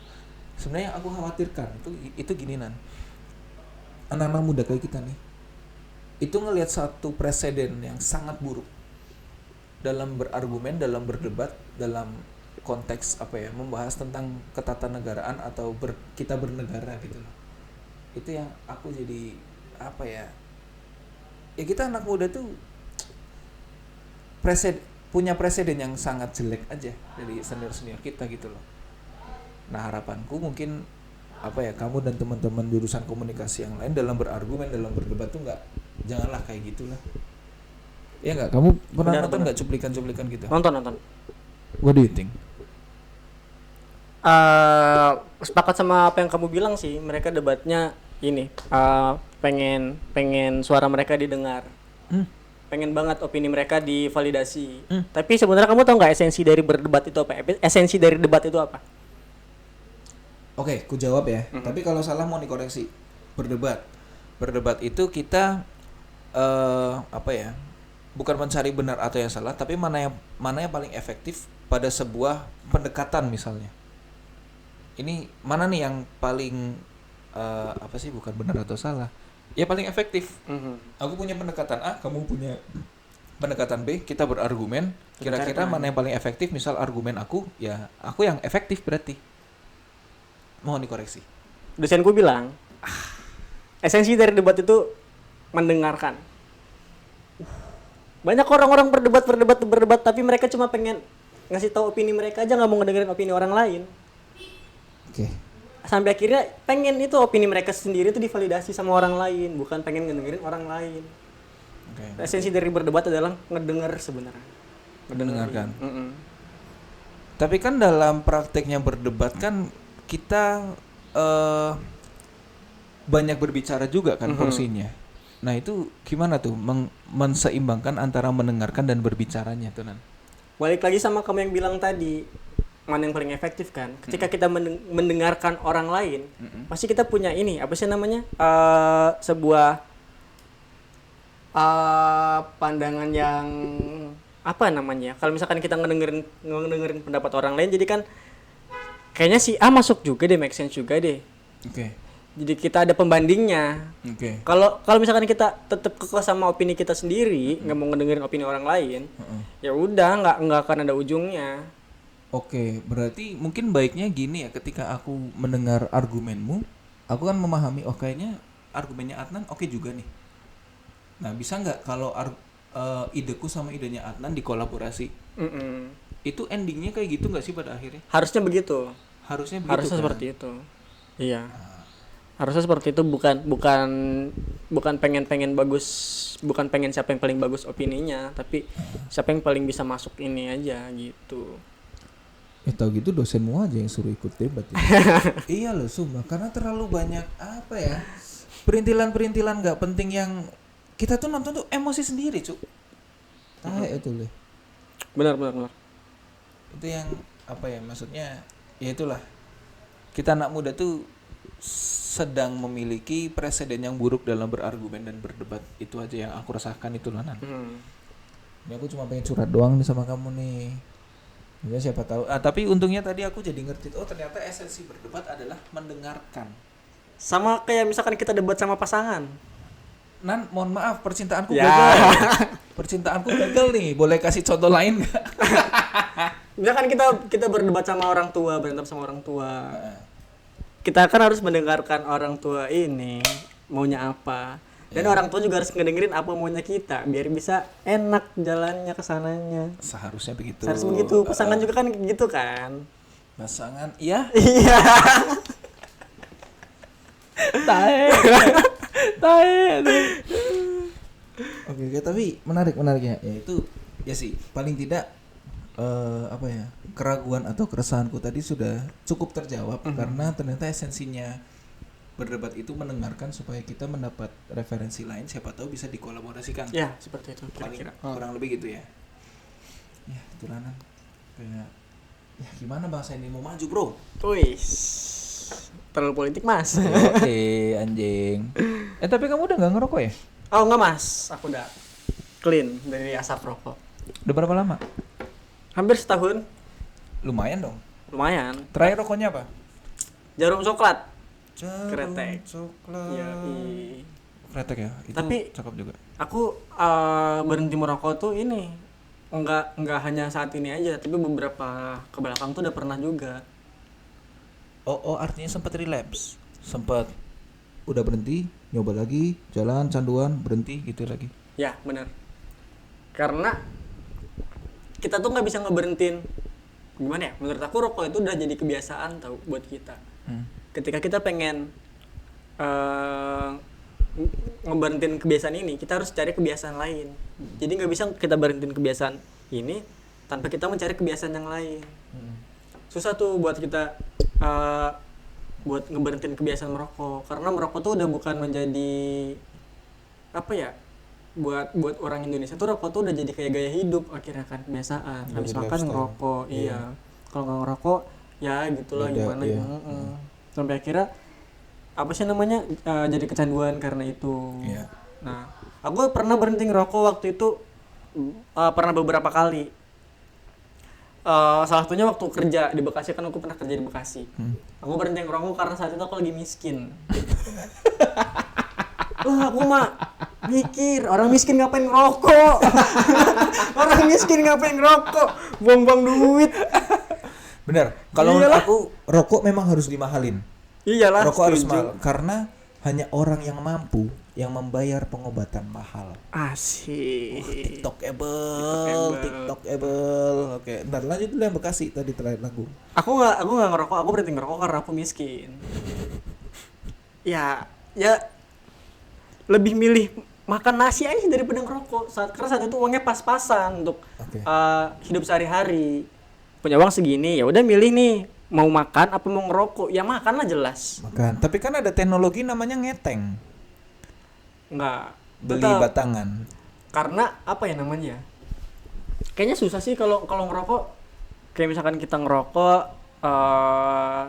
Sebenarnya yang aku khawatirkan itu gini Nan. Anak-anak muda kayak kita nih itu ngelihat satu presiden yang sangat buruk dalam berargumen, dalam berdebat, dalam konteks membahas tentang ketatanegaraan atau kita bernegara gitu loh. Itu yang aku jadi ya kita anak muda tuh punya presiden yang sangat jelek aja dari senior kita gitu loh. Nah harapanku mungkin kamu dan teman-teman jurusan komunikasi yang lain dalam berargumen, dalam berdebat tuh janganlah kayak gitulah. Ya nggak, kamu pernah nonton nggak cuplikan-cuplikan gitu? Nonton. What do you think? Sepakat sama apa yang kamu bilang sih, mereka debatnya ini pengen suara mereka didengar. Pengen banget opini mereka divalidasi. Tapi sebenarnya kamu tahu nggak esensi dari berdebat itu apa? Esensi dari debat itu apa? Oke, ku jawab ya. Tapi kalau salah mau dikoreksi. Berdebat itu kita apa ya? Bukan mencari benar atau yang salah, tapi mana yang paling efektif pada sebuah pendekatan misalnya. Ini mana nih yang paling apa sih, bukan benar atau salah? Ya paling efektif. Aku punya pendekatan A, kamu punya pendekatan B, kita berargumen. Kira-kira mana yang paling efektif? Misal argumen aku, ya aku yang efektif berarti. Mohon dikoreksi. Dosenku bilang, esensi dari debat itu mendengarkan. Banyak orang-orang berdebat, tapi mereka cuma pengen ngasih tahu opini mereka aja, nggak mau ngedengerin opini orang lain. Oke. Sampai akhirnya pengen itu opini mereka sendiri itu divalidasi sama orang lain, bukan pengen ngedengerin orang lain. Okay. Esensi dari berdebat adalah ngedenger sebenarnya. Mendengarkan. Tapi kan dalam prakteknya berdebat kan kita banyak berbicara juga kan porsinya. Nah itu gimana tuh menseimbangkan antara mendengarkan dan berbicaranya tuh Nan? Balik lagi sama kamu yang bilang tadi, mana yang paling efektif kan? Ketika kita mendengarkan orang lain, pasti kita punya ini, apa sih namanya? Sebuah pandangan yang apa namanya? Kalau misalkan kita ngedengerin pendapat orang lain, jadi kan kayaknya si A masuk juga deh, make sense juga deh. Oke. Jadi kita ada pembandingnya. Oke. Kalau misalkan kita tetap kekeh sama opini kita sendiri, nggak mau ngedengerin opini orang lain, ya udah nggak akan ada ujungnya. Oke, berarti mungkin baiknya gini ya, ketika aku mendengar argumenmu, aku kan memahami, oh kayaknya argumennya Adnan oke juga nih. Nah bisa nggak kalau ideku sama idenya Adnan dikolaborasi? Itu endingnya kayak gitu nggak sih pada akhirnya? Harusnya begitu. Harusnya kan? Seperti itu. Iya. Harusnya seperti itu, bukan pengen bagus, bukan pengen siapa yang paling bagus opininya, tapi siapa yang paling bisa masuk ini aja gitu. Tahu gitu dosenmu aja yang suruh ikut debat ya. Iya loh sumpah, karena terlalu banyak apa ya, perintilan nggak penting yang kita tuh nonton tuh emosi sendiri cuk. Itu loh. Benar. Itu yang apa ya, maksudnya ya itulah, kita anak muda tuh sedang memiliki presiden yang buruk dalam berargumen dan berdebat. Itu aja yang aku rasakan itu loh Nan. Ini aku cuma pengen curhat doang nih sama kamu nih. Ya siapa tahu. Tapi untungnya tadi aku jadi ngerti. Oh ternyata esensi berdebat adalah mendengarkan. Sama kayak misalkan kita debat sama pasangan. Nan, mohon maaf percintaanku gagal. Percintaanku gagal nih. Boleh kasih contoh lain nggak? Misalkan kita berdebat sama orang tua, berantem sama orang tua. Kita kan harus mendengarkan orang tua ini maunya apa. Dan orang tua juga harus ngedengerin apa maunya kita, biar bisa enak jalannya ke sananya. Seharusnya begitu. Seharusnya begitu. Pasangan juga kan gitu kan. Pasangan, iya. Iya. Tae. Oke, tapi menariknya ya itu ya sih paling tidak apa ya, keraguan atau keresahanku tadi sudah cukup terjawab karena ternyata esensinya berdebat itu mendengarkan supaya kita mendapat referensi lain, siapa tahu bisa dikolaborasikan. Ya, seperti itu kira-kira. Kurang lebih gitu ya. Ya, tulanan kayak ya gimana bangsa ini mau maju, Bro? Wih. Terlalu politik, Mas. Oke, anjing. Tapi kamu udah enggak ngerokok ya? Oh, enggak, Mas. Aku udah clean dari asap rokok. Udah berapa lama? Hampir setahun. Lumayan dong. Lumayan. Terakhir rokoknya apa? Jarum coklat. Jarum Kretek. coklat. Ya, Kretek ya? Itu tapi cakep juga. Aku berhenti merokok tuh ini enggak hanya saat ini aja, tapi beberapa ke belakang tuh udah pernah juga. Oh, artinya sempat relapse. Sempat udah berhenti, nyoba lagi, jalan canduan, berhenti gitu lagi. Ya, benar. Karena kita tuh nggak bisa ngeberhentiin, gimana ya, menurut aku rokok itu udah jadi kebiasaan tau buat kita. Ketika kita pengen ngeberhentiin kebiasaan ini, kita harus cari kebiasaan lain. Jadi nggak bisa kita berhentiin kebiasaan ini tanpa kita mencari kebiasaan yang lain. Susah tuh buat kita buat ngeberhentiin kebiasaan merokok, karena merokok tuh udah bukan menjadi apa ya, buat orang Indonesia tuh rokok tuh udah jadi kayak gaya hidup akhirnya kan, kebiasaan. Habis Jadi makan lifestyle. ngerokok. Iya. Kalau nggak ngerokok ya gitulah, Beda, gimana iya. gitu. Sampai akhirnya apa sih namanya, jadi kecanduan karena itu. Iya. Nah, aku pernah berhenti ngerokok waktu itu, pernah beberapa kali. Salah satunya waktu kerja di Bekasi, kan aku pernah kerja di Bekasi. Aku berhenti ngerokok karena saat itu aku lagi miskin. Wah, aku mah mikir, orang miskin ngapain ngerokok? Orang miskin ngapain ngerokok? Buang-buang duit. Bener. Kalau menurut Iyalah. aku rokok memang harus dimahalin. Iyalah, Rokok harus setuju. mahal karena hanya orang yang mampu yang membayar pengobatan mahal. Asik. TikTokable. Oke, ntar lanjut dulu yang Bekasi tadi terakhir lagu. Aku nggak ngerokok, aku berhenti ngerokok karena aku miskin. Ya lebih milih makan nasi aja daripada ngerokok. Karena saat itu uangnya pas-pasan untuk Oke. hidup sehari-hari. Punya uang segini, ya udah milih nih, mau makan apa mau ngerokok. Ya makan lah jelas. Makan. Tapi kan ada teknologi namanya ngeteng. Nggak. Beli Tetap. batangan. Karena apa ya namanya? Kayaknya susah sih kalau ngerokok. Kayak misalkan kita ngerokok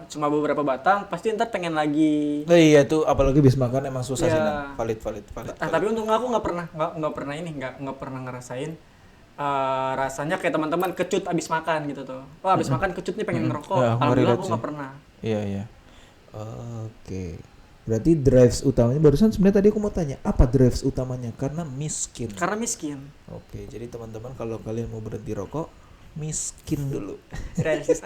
cuma beberapa batang, pasti ntar pengen lagi. Nah, iya tuh apalagi bis makan emang susah sih. Iya. Nan. Valid. Tapi untung aku nggak pernah ngerasain rasanya kayak teman-teman kecut abis makan gitu tuh. Wah, abis makan kecut nih pengen ngerokok. Ya, aku Alhamdulillah relate aku sih. nggak pernah. Iya. Oke. Berarti drives utamanya barusan sebenarnya tadi aku mau tanya, apa drives utamanya? Karena miskin. Karena miskin. Oke, jadi teman-teman kalau kalian mau berhenti rokok, miskin dulu. Realistis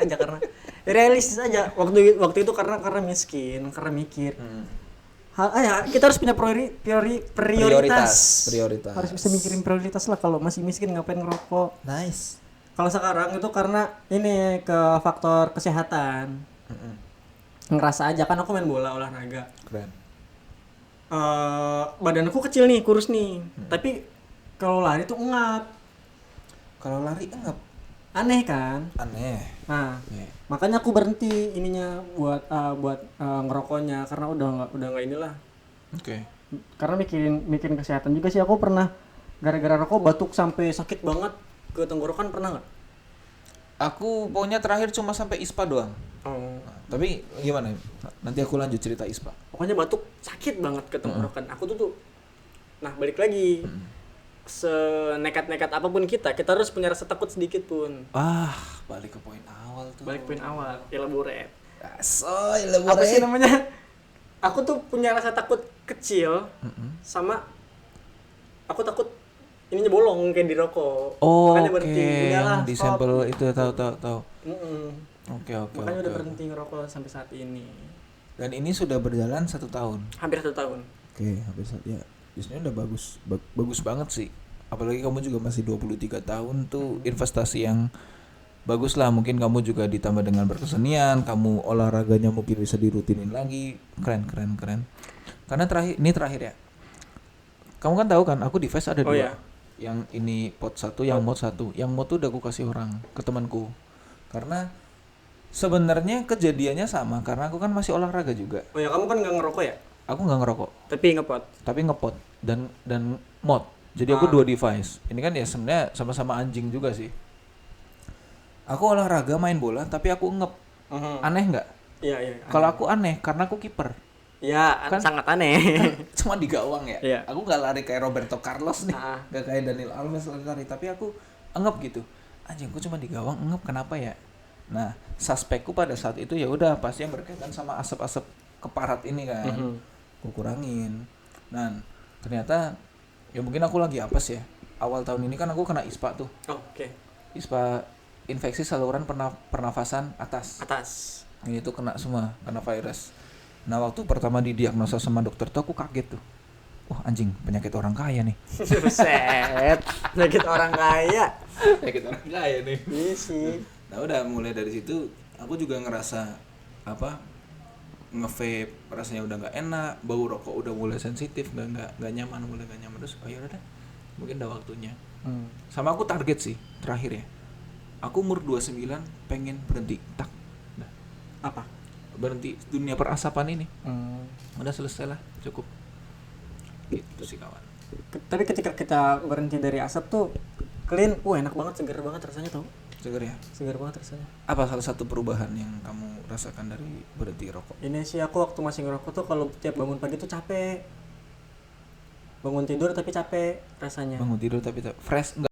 aja waktu itu karena miskin, karena mikir. Kita harus punya prioritas. Harus bisa mikirin prioritas lah, kalau masih miskin ngapain ngerokok. Nice. Kalau sekarang itu karena ini ke faktor kesehatan. Ngerasa aja kan aku main bola, olahraga. Keren. Badan aku kecil nih, kurus nih. Tapi kalau lari tuh engap. Kalau lari enggak Aneh kan? aneh. Nah, Iya. makanya aku berhenti ininya buat ngerokoknya karena udah nggak inilah. Oke. Karena mikirin kesehatan juga sih. Aku pernah gara-gara rokok batuk sampai sakit banget ke tenggorokan, pernah nggak? Aku pokoknya terakhir cuma sampai ISPA doang. Oh. Tapi gimana? Nanti aku lanjut cerita ISPA. Pokoknya batuk sakit banget ke tenggorokan. Aku tuh nah balik lagi. Senekat-nekat apapun kita harus punya rasa takut sedikit pun. Balik ke poin awal tuh. Balik poin awal, elaborate. Apa Apa sih namanya? Aku tuh punya rasa takut kecil sama aku takut ininya bolong kayak di rokok. Oh, Makanya oke. berhenti. Udahlah, Di stop. sampel itu tahu. Mm-mm. Oke. Makanya udah berhenti ngerokok sampai saat ini. Dan ini sudah berjalan 1 tahun. Hampir 1 tahun. Oke, hampir ya. Biasanya udah bagus banget sih. Apalagi kamu juga masih 23 tahun tuh, investasi yang bagus lah. Mungkin kamu juga ditambah dengan berkesenian, kamu olahraganya mungkin bisa dirutinin lagi. Keren. Karena terakhir ya. Kamu kan tahu kan, aku di Fest ada 2. Iya. Yang ini pot 1, yang mod 1. Yang mod tuh udah aku kasih orang ke temanku. Karena sebenarnya kejadiannya sama, karena aku kan masih olahraga juga. Oh ya, kamu kan nggak ngerokok ya? Aku nggak ngerokok, Tapi ngepot. tapi ngepot dan mod. Jadi aku 2 device. Ini kan ya sebenarnya sama-sama anjing juga sih. Aku olahraga main bola, tapi aku ngep. Aneh nggak? Iya. Kalau aku aneh, karena aku kiper. Ya, Kan- sangat aneh. Cuma di gawang ya. Iya. Aku nggak lari kayak Roberto Carlos nih, Ah. nggak kayak Daniel Alves lari, tapi aku ngep gitu. Anjing, aku cuma di gawang ngep, kenapa ya? Nah, suspekku pada saat itu ya udah pasti yang berkaitan sama asap-asap keparat ini kan. Aku kurangin. Nah, ternyata ya mungkin aku lagi apes ya. Awal tahun ini kan aku kena ISPA tuh. Oke. ISPA, infeksi saluran pernafasan atas. Ini tuh kena semua, kena virus. Nah, waktu pertama didiagnosa sama dokter tuh aku kaget tuh. Wah, anjing, penyakit orang kaya nih. Buset. Sakit orang kaya. Penyakit orang kaya nih. Iya sih. Nah, udah mulai dari situ aku juga ngerasa nge-vape rasanya udah nggak enak, bau rokok udah mulai sensitif, nggak nyaman, mulai nggak nyaman. Terus oh ya udah, mungkin udah waktunya. Sama aku target sih terakhir ya, aku umur 29 pengen berhenti. Tak. Nah, Apa? berhenti dunia perasapan ini. Udah selesai lah, cukup. Gitu sih kawan. Tapi ketika kita berhenti dari asap tuh clean, enak banget, segar banget rasanya tau. Segar ya? Segar banget rasanya. Apa salah satu perubahan yang kamu rasakan dari berhenti rokok? Ini sih aku waktu masih ngerokok tuh kalau tiap bangun pagi tuh capek. Bangun tidur tapi capek rasanya. Bangun tidur tapi fresh enggak?